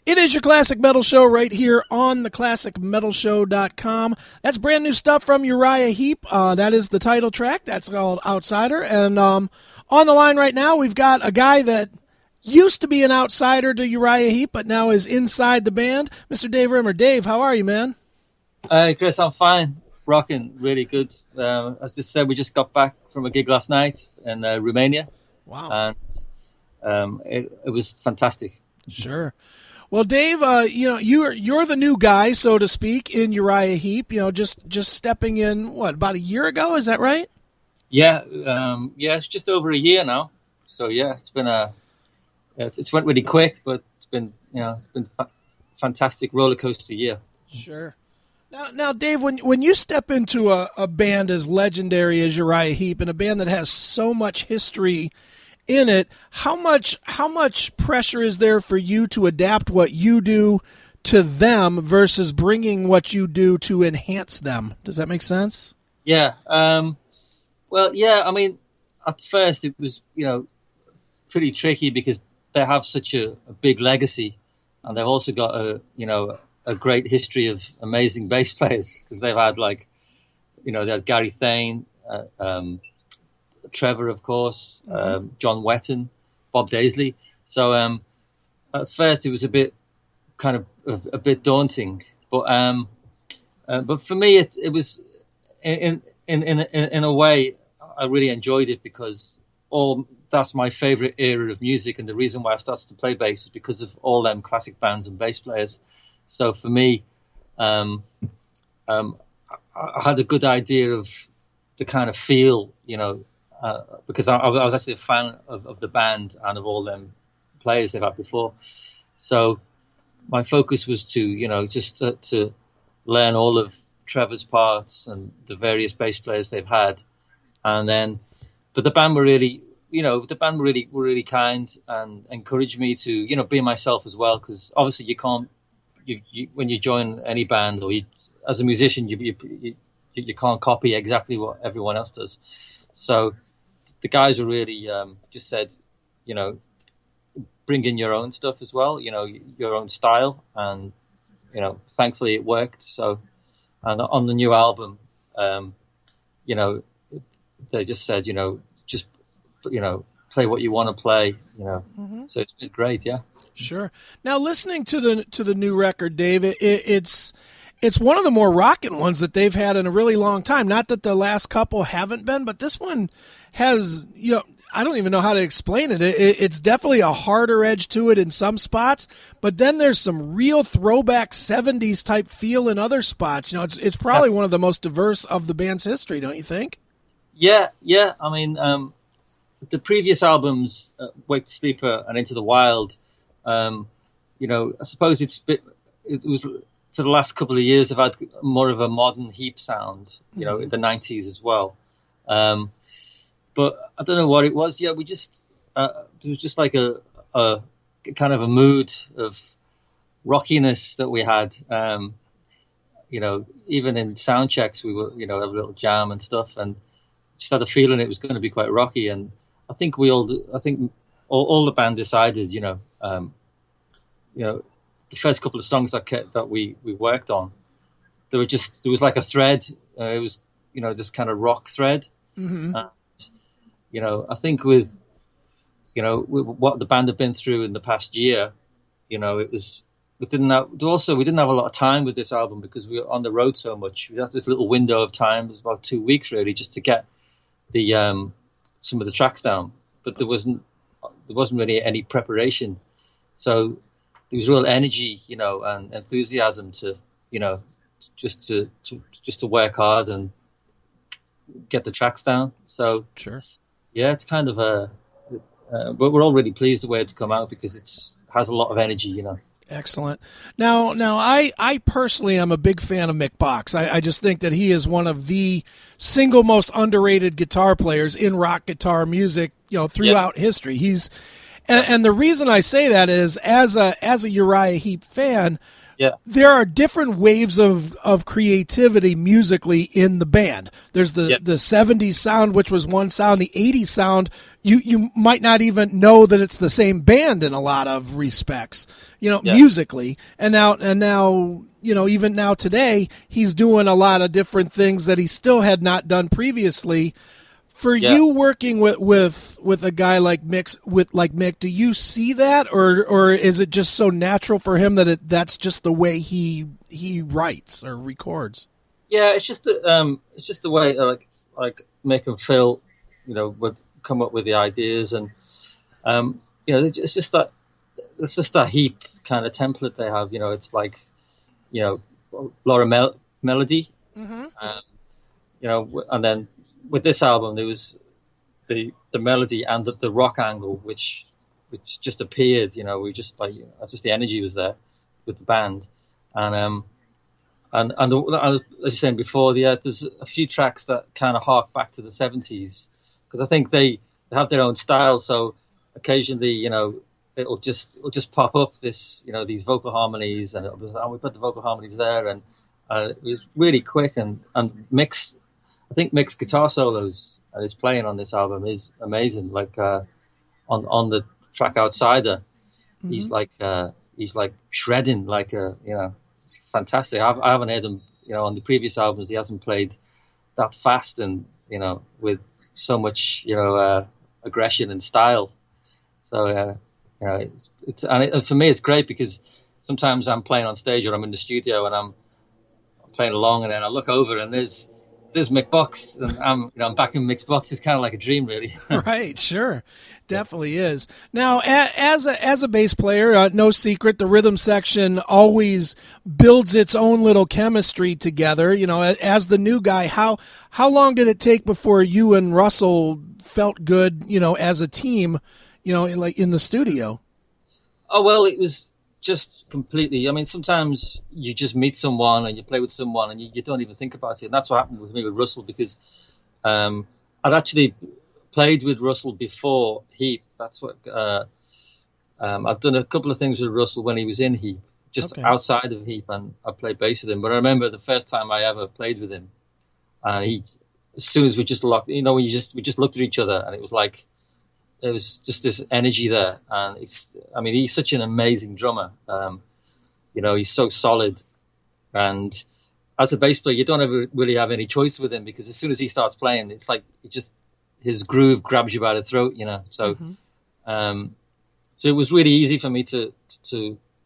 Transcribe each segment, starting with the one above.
It is your Classic Metal Show right here on theclassicmetalshow.com. That's brand new stuff from Uriah Heep. That is the title track. That's called Outsider. And on the line right now, we've got a guy that used to be an outsider to Uriah Heep, but now is inside the band, Mr. Dave Rimmer. Dave, how are you, man? Chris, I'm fine. Rocking, really good. As just said, we just got back from a gig last night in Romania. Wow. And it was fantastic. Sure. Well, Dave, you're the new guy, so to speak, in Uriah Heep. Just stepping in. What, about a year ago? Is that right? Yeah, it's just over a year now. So yeah, it's been it's went really quick, but it's been a fantastic roller coaster year. Sure. Now, Dave, when you step into a band as legendary as Uriah Heep, and a band that has so much history in it, how much pressure is there for you to adapt what you do to them versus bringing what you do to enhance them? Does that make sense? Yeah. Well, yeah. I mean, at first it was pretty tricky because they have such a big legacy, and they've also got a great history of amazing bass players, because they've had they had Gary Thane, Trevor, of course, John Wetton, Bob Daisley. So at first it was a bit daunting, but for me it was in a way I really enjoyed it, because that's my favorite era of music, and the reason why I started to play bass is because of all them classic bands and bass players. So for me, I had a good idea of the kind of feel, because I was actually a fan of the band and of all them players they've had before. So my focus was to, just to learn all of Trevor's parts and the various bass players they've had. And then, but the band were really, were really kind and encouraged me to, be myself as well. Because obviously you can't, when you join any band or as a musician, you can't copy exactly what everyone else does. So the guys were really just said, bring in your own stuff as well, your own style, and thankfully it worked. So, and on the new album, they just said, just play what you want to play, So it's been great, yeah. Sure. Now, listening to the new record, Dave, it's one of the more rocking ones that they've had in a really long time. Not that the last couple haven't been, but this one has, I don't even know how to explain it. It's definitely a harder edge to it in some spots, but then there's some real throwback 70s type feel in other spots. It's probably one of the most diverse of the band's history, don't you think? Yeah. I mean, the previous albums, Wake to Sleeper and Into the Wild, I suppose it was, for the last couple of years, I've had more of a modern Heap sound, in the 90s as well. But I don't know what it was. Yeah, we just, there was just like a kind of a mood of rockiness that we had. Even in sound checks, we were, have a little jam and stuff, and just had a feeling it was going to be quite rocky. And I think all the band decided, the first couple of songs that we worked on, there was like a thread. It was, this kind of rock thread. Mm-hmm. I think with what the band have been through in the past year, we didn't have a lot of time with this album because we were on the road so much. We had this little window of time. It was about 2 weeks really, just to get the some of the tracks down. But there wasn't really any preparation. So there was real energy, and enthusiasm to, just to work hard and get the tracks down. So sure. Yeah, it's kind of but we're all really pleased the way it's come out because it has a lot of energy, Excellent. Now, I personally am a big fan of Mick Box. I just think that he is one of the single most underrated guitar players in rock guitar music, throughout history. And the reason I say that is, as a Uriah Heep fan, Yeah. There are different waves of creativity musically in the band. There's the 70s sound, which was one sound. The 80s sound, you might not even know that it's the same band in a lot of respects, musically. And now, even now today, he's doing a lot of different things that he still had not done previously. For you working with a guy like Mick, do you see that, or is it just so natural for him that that's just the way he writes or records? Yeah, it's just the way like Mick and Phil, would come up with the ideas, and it's just that Heap kind of template they have. It's like Laura melody, and then with this album there was the melody and the rock angle, which just appeared. We just that's just the energy was there with the band, and as I was saying before, there's a few tracks that kind of hark back to the 70s, because I think they have their own style. So occasionally, it'll just pop up these vocal harmonies, and we put the vocal harmonies there, and it was really quick and mixed. I think Mick's guitar solos and his playing on this album is amazing. Like on the track Outsider, he's like shredding, it's fantastic. I haven't heard him, on the previous albums. He hasn't played that fast and with so much aggression and style. So for me it's great, because sometimes I'm playing on stage or I'm in the studio and I'm playing along, and then I look over and there's Mick Box, and I'm back in Mick's box. It's kind of like a dream, really. Right, sure, definitely is. Now, as a bass player, no secret, the rhythm section always builds its own little chemistry together. As the new guy, how long did it take before you and Russell felt good, as a team, in the studio? Oh well, it was just completely. I mean, sometimes you just meet someone and you play with someone and you don't even think about it. And that's what happened with me with Russell, because I'd actually played with Russell before Heap. That's what I've done a couple of things with Russell when he was in Heap, just outside of Heap, and I played bass with him. But I remember the first time I ever played with him, as soon as we just locked, we just looked at each other, and it was like, there was just this energy there, and he's such an amazing drummer. He's so solid, and as a bass player, you don't ever really have any choice with him, because as soon as he starts playing, it's like his groove grabs you by the throat, So, so it was really easy for me to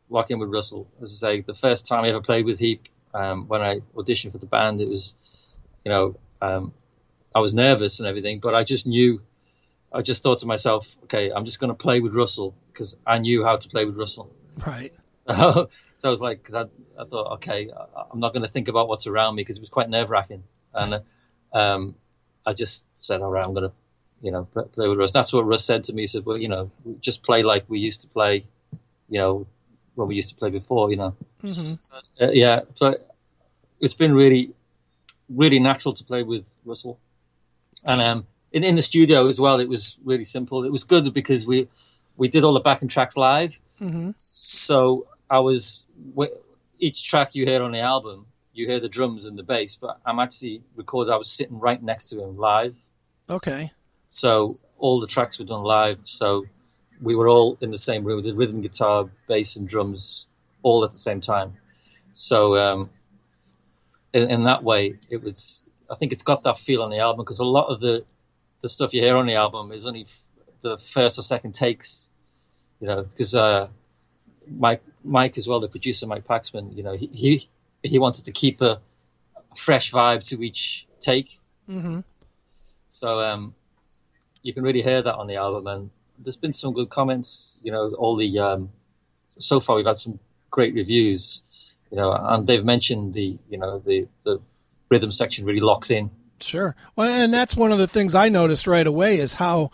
lock in with Russell. As I say, the first time I ever played with Heap, when I auditioned for the band, it was, I was nervous and everything, but I just thought to myself, okay, I'm just going to play with Russell, because I knew how to play with Russell. Right. So I was like, I thought, okay, I'm not going to think about what's around me, because it was quite nerve-wracking. And I just said, all right, I'm going to, play with Russ. That's what Russ said to me. He said, well, just play like we used to play, when we used to play before, Mm-hmm. So it's been really, really natural to play with Russell. And in the studio as well, it was really simple. It was good because we did all the backing tracks live. Mm-hmm. So each track you hear on the album, you hear the drums and the bass, but I was sitting right next to him live. Okay. So all the tracks were done live. So we were all in the same room. We did rhythm guitar, bass, and drums all at the same time. So in that way, I think it's got that feel on the album, because a lot of the stuff you hear on the album is only the first or second takes, because Mike as well, the producer, Mike Paxman, he wanted to keep a fresh vibe to each take. Mm-hmm. So you can really hear that on the album, and there's been some good comments, all the so far we've had some great reviews, and they've mentioned the rhythm section really locks in. Sure. Well, and that's one of the things I noticed right away is how,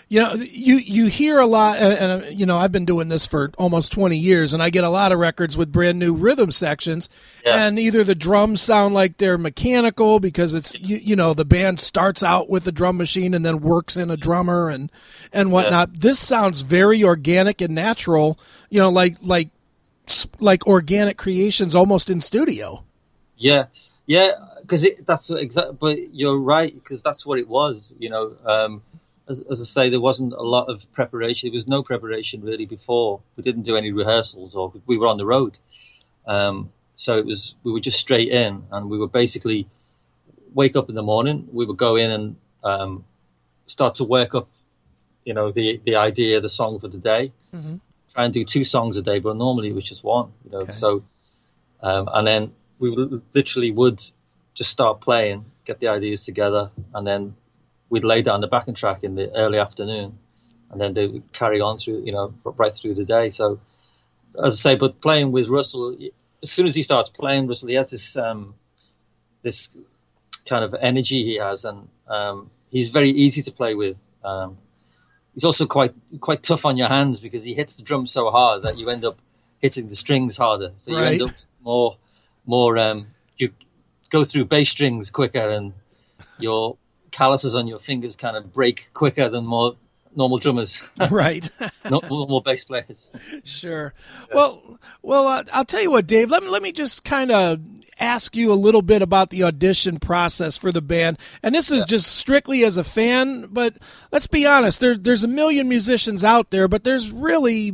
you hear a lot, and I've been doing this for almost 20 years, and I get a lot of records with brand new rhythm sections, and either the drums sound like they're mechanical because it's, the band starts out with a drum machine and then works in a drummer and whatnot. This sounds very organic and natural, like like organic creations almost in studio. Yeah, yeah, because that's exactly. But you're right, because that's what it was. As I say, there wasn't a lot of preparation. There was no preparation really before. We didn't do any rehearsals, or we were on the road. So we were just straight in, and we would basically wake up in the morning. We would go in and start to work up, the idea, the song for the day. Mm-hmm. Try and do 2 songs a day, but normally it was just one. Okay. So and then we literally would just start playing, get the ideas together, and then we'd lay down the backing track in the early afternoon, and then they would carry on through, right through the day. So, as I say, but playing with Russell, as soon as he starts playing, Russell, he has this kind of energy he has, and he's very easy to play with. He's also quite tough on your hands because he hits the drum so hard that you end up hitting the strings harder. So you end up more you go through bass strings quicker, and your calluses on your fingers kind of break quicker than more normal drummers. Right. Normal bass players. Sure. Yeah. Well, I'll tell you what, Dave, let me just kind of ask you a little bit about the audition process for the band. And this is just strictly as a fan, but let's be honest, there's a million musicians out there, but there's really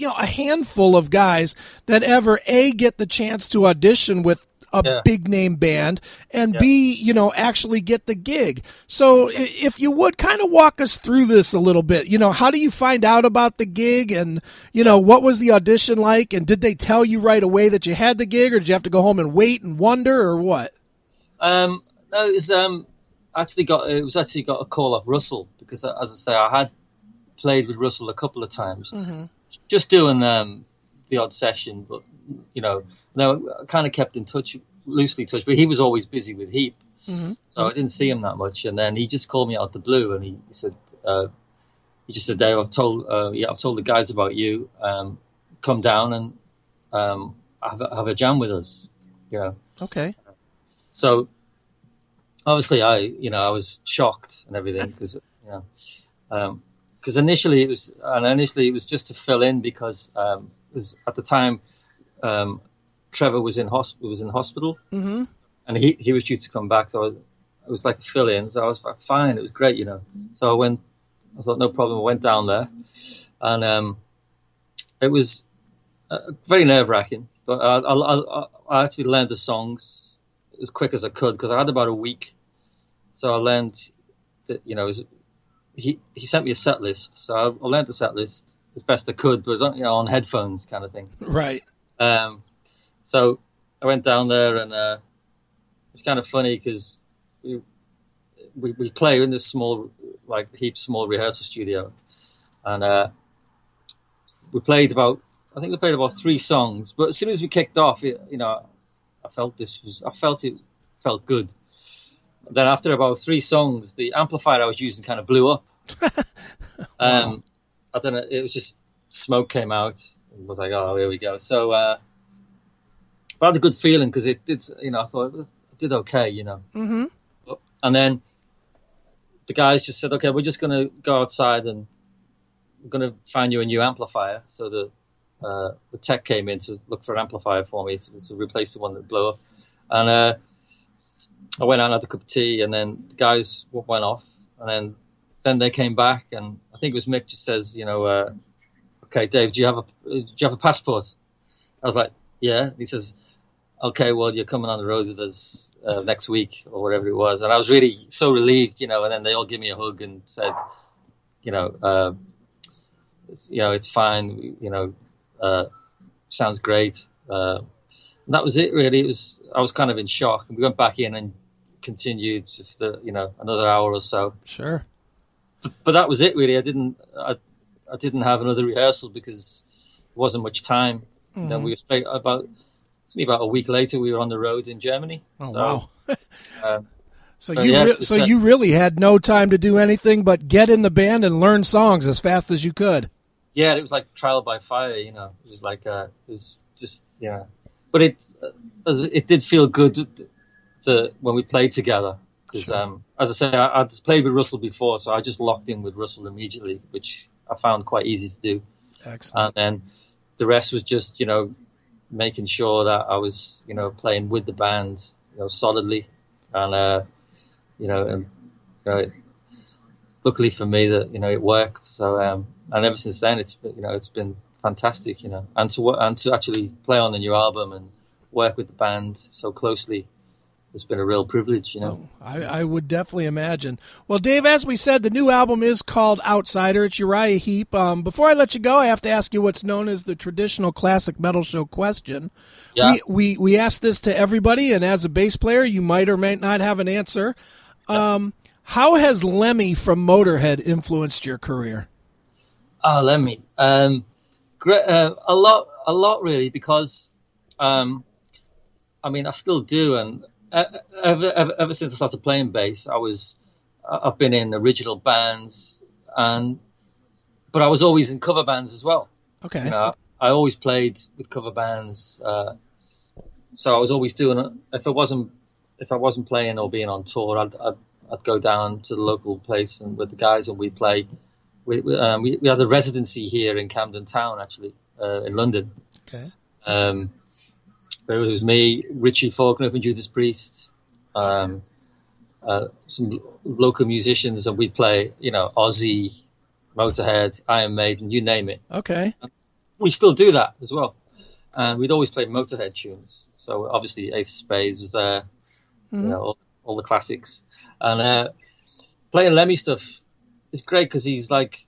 a handful of guys that ever get the chance to audition with a big name band, and B, actually get the gig. So if you would kind of walk us through this a little bit, how do you find out about the gig, and, what was the audition like, and did they tell you right away that you had the gig, or did you have to go home and wait and wonder, or what? No, it was actually got a call off Russell, because as I say, I had played with Russell a couple of times, just doing the odd session, but no, I kind of kept in touch, loosely touch, but he was always busy with Heep, so I didn't see him that much. And then he just called me out the blue, and he said, Dave, I've told the guys about you. Come down and have a jam with us. Okay. So obviously, I was shocked and everything because initially it was just to fill in because it was at the time. Trevor was in hospital, and he was due to come back, so it was like a fill-in. So I was fine, it was great, So I thought no problem. I went down there, and it was very nerve-wracking. But I actually learned the songs as quick as I could because I had about a week. So I learned that he sent me a set list, so I learned the set list as best I could, but it was on headphones kind of thing. Right. So I went down there, and it's kind of funny because we play in this small, like Heap small rehearsal studio, and we played about 3 songs. But as soon as we kicked off, I felt it felt good. Then after about 3 songs, the amplifier I was using kind of blew up. Wow. I don't know. It was just smoke came out. It was like, oh, here we go. So. But I had a good feeling because I thought I did okay, Mm-hmm. And then the guys just said, okay, we're just going to go outside and we're going to find you a new amplifier. So the tech came in to look for an amplifier for me to replace the one that blew up. And I went out and had a cup of tea, and then the guys went off, and then they came back, and I think it was Mick just says, okay, Dave, do you have a passport? I was like, yeah. He says, okay, well, you're coming on the road with us next week or whatever it was. And I was really so relieved, and then they all gave me a hug and said, it's fine, sounds great. And that was it, really. I was kind of in shock. And we went back in and continued just, another hour or so. Sure. But that was it, really. I didn't have another rehearsal because there wasn't much time. Mm-hmm. Then we were about a week later, we were on the road in Germany. Oh, wow. So you really had no time to do anything but get in the band and learn songs as fast as you could. Yeah, it was like trial by fire, It was like, it was just, But it did feel good when we played together. Because, sure. As I say, I just played with Russell before, so I just locked in with Russell immediately, which I found quite easy to do. Excellent. And then the rest was just, making sure that I was, playing with the band, solidly. And, and luckily for me that, it worked. So, and ever since then, it's been fantastic, and to actually play on the new album and work with the band so closely. It's been a real privilege, I would definitely imagine. Well, Dave, as we said, the new album is called Outsider. It's Uriah Heep. Before I let you go, I have to ask you what's known as the traditional classic metal show question. Yeah. We ask this to everybody, and as a bass player, you might or might not have an answer. How has Lemmy from Motorhead influenced your career? Oh, Lemmy. Great, a lot really, because, I still do, and ever since I started playing bass, I've been in original bands, but I was always in cover bands as well. Okay. I always played with cover bands, so I was always doing it. If I wasn't playing or being on tour, I'd go down to the local place and with the guys, and we'd play. We had a residency here in Camden Town, actually, in London. Okay. It was me, Richie Faulkner from Judas Priest, some local musicians, and we'd play, Ozzy, Motorhead, Iron Maiden, you name it. Okay. We still do that as well. And we'd always play Motorhead tunes. So obviously Ace of Spades was there, all the classics. And playing Lemmy stuff is great because he's like,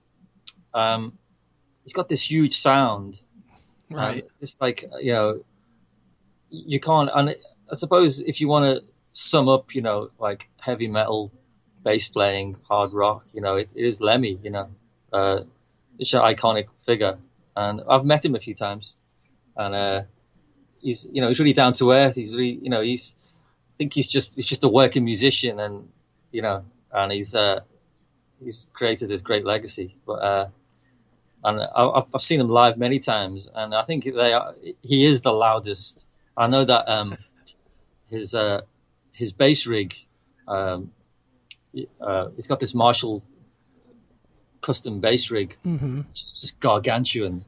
he's got this huge sound. Right. It's like, you can't, and I suppose if you want to sum up, like heavy metal, bass playing, hard rock, it is Lemmy, it's an iconic figure. And I've met him a few times, and he's really down to earth. He's really, I think he's just a working musician, and and he's created this great legacy. But and I've seen him live many times, and I think he is the loudest. I know that his bass rig, he's got this Marshall custom bass rig. Mm-hmm. It's just gargantuan.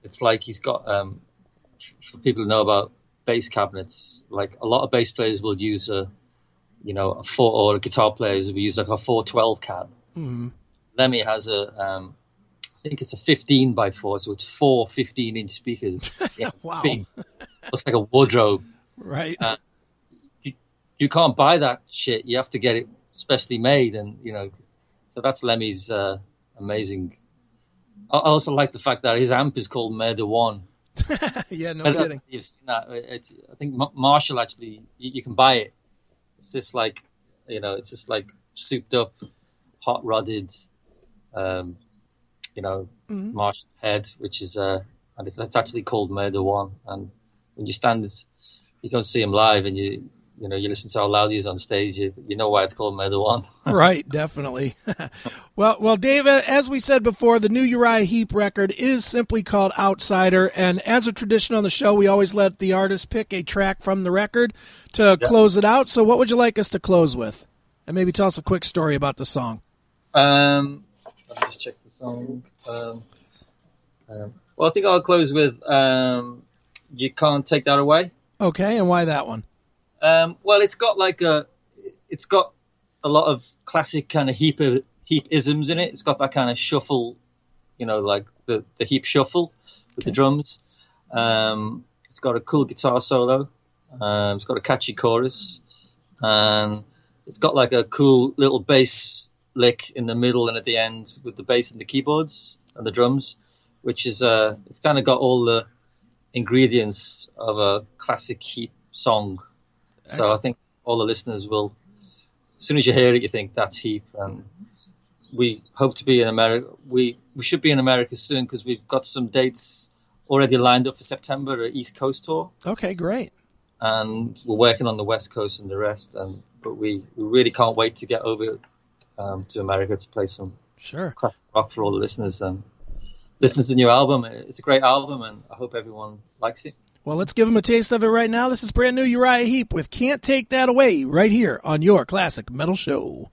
It's like he's got, for people who know about bass cabinets, like a lot of bass players will use a 4, or guitar players will use like a 412 cab. Mm-hmm. Lemmy has I think it's a 15x4, so it's 4 15-inch speakers. Yeah, wow. Looks like a wardrobe. Right. You can't buy that shit. You have to get it specially made, and so that's Lemmy's amazing. I also like the fact that his amp is called Murder One. Yeah, no kidding. You've seen that. I think Marshall actually, you can buy it. It's just like, it's just like souped up, hot rodded, Mm-hmm. Marshall head, which is and it's actually called Murder One. And when you go see him live, and you listen to how loud he is on stage, you know why it's called Murder One. Right, definitely. Well, Dave, as we said before, the new Uriah Heep record is simply called Outsider, and as a tradition on the show, we always let the artist pick a track from the record to close it out. So what would you like us to close with? And maybe tell us a quick story about the song. Let me just check the song. Well, I think I'll close with You Can't Take That Away. Okay, and why that one? Well, it's got a lot of classic kind of Heep-isms in it. It's got that kind of shuffle, like the Heep shuffle with the drums. It's got a cool guitar solo. It's got a catchy chorus, and it's got like a cool little bass lick in the middle and at the end with the bass and the keyboards and the drums, which is it's kind of got all the ingredients of a classic Heep song. So I think all the listeners will, as soon as you hear it, you think that's Heep. And we hope to be in America. We should be in America soon, because we've got some dates already lined up for September, an East Coast tour. Okay, great. And we're working on the West Coast and the rest. But we really can't wait to get over to America to play some classic rock for all the listeners. Listen to the new album. It's a great album, and I hope everyone likes it. Well, let's give them a taste of it right now. This is brand new Uriah Heep with Can't Take That Away right here on your Classic Metal Show.